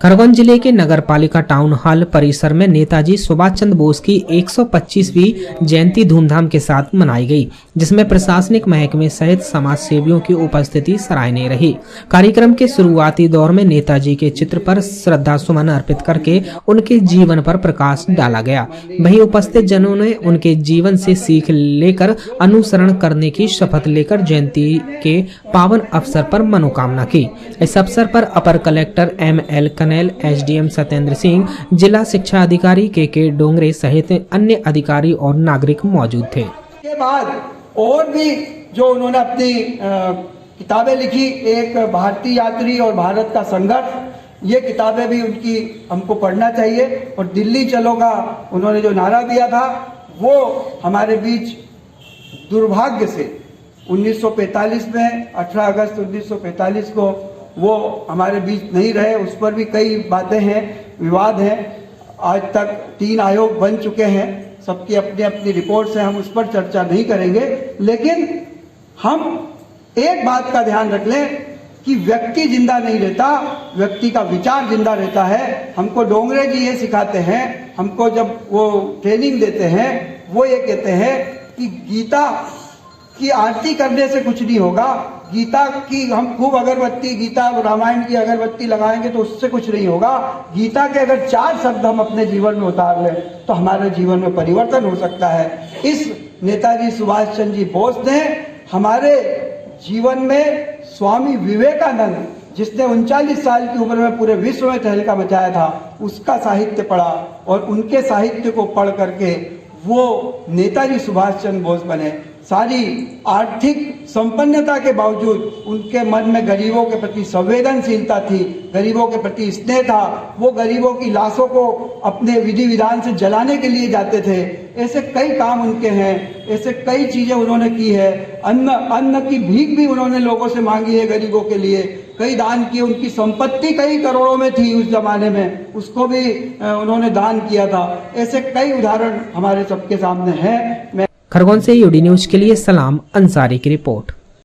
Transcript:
खरगोन जिले के नगरपालिका टाउन हॉल परिसर में नेताजी सुभाष चंद्र बोस की 125वीं जयंती धूमधाम के साथ मनाई गई, जिसमें प्रशासनिक महकमे सहित समाज सेवियों की उपस्थिति सराहनीय रही। कार्यक्रम के शुरुआती दौर में नेताजी के चित्र पर श्रद्धा सुमन अर्पित करके उनके जीवन पर प्रकाश डाला गया। वहीं उपस्थित जनों ने उनके जीवन से सीख लेकर अनुसरण करने की शपथ लेकर जयंती के पावन अवसर पर मनोकामना की। इस अवसर पर upper collector ML SDM Satyendra Singh, जिला शिक्षा अधिकारी के डोंगरे सहित अन्य अधिकारी और नागरिक मौजूद थे। के बाद और भी जो उन्होंने अपनी किताबें लिखी, एक भारतीय यात्री और भारत का संघर्ष, ये किताबें भी उनकी हमको पढ़ना चाहिए। और दिल्ली चलोगा उन्होंने जो नारा दिया था, वो हमारे बीच दुर्भाग्य से 1945 में 18 अगस्त 1945 को वो हमारे बीच नहीं रहे। उस पर भी कई बातें हैं, विवाद हैं। आज तक 3 आयोग बन चुके हैं, सबकी अपनी अपनी रिपोर्ट्स हैं, हम उस पर चर्चा नहीं करेंगे। लेकिन हम एक बात का ध्यान रख लें कि व्यक्ति जिंदा नहीं रहता, व्यक्ति का विचार जिंदा रहता है। हमको डोंगरे जी ये सिखाते हैं, हमको जब वो ट्रेनिंग देते हैं, वो ये कहते हैं कि गीता की आरती करने से कुछ नहीं होगा। गीता की हम खूब अगरबत्ती, गीता रामायण की अगरबत्ती लगाएंगे तो उससे कुछ नहीं होगा। गीता के अगर 4 शब्द हम अपने जीवन में उतार लें तो हमारे जीवन में परिवर्तन हो सकता है। इस नेताजी सुभाष चंद्र जी बोस ने हमारे जीवन में स्वामी विवेकानंद, जिसने 39 साल की उम्र में पूरे विश्व में तहलका मचाया था, उसका साहित्य पढ़ा और उनके साहित्य को पढ़ करके वो नेताजी सुभाष चंद्र बोस बने। सारी आर्थिक संपन्नता के बावजूद उनके मन में गरीबों के प्रति संवेदनशीलता थी, गरीबों के प्रति स्नेह था। वो गरीबों की लाशों को अपने विधि विधान से जलाने के लिए जाते थे। ऐसे कई काम उनके हैं, ऐसे कई चीजें उन्होंने की है। अन्न की भीख भी उन्होंने लोगों से मांगी है गरीबों के लिए, कई दान किए। उनकी संपत्ति कई करोड़ों में थी उस जमाने में, उसको भी उन्होंने दान किया था। ऐसे कई उदाहरण हमारे सबके सामने हैं। खरगोन से UD न्यूज के लिए सलाम अंसारी की रिपोर्ट।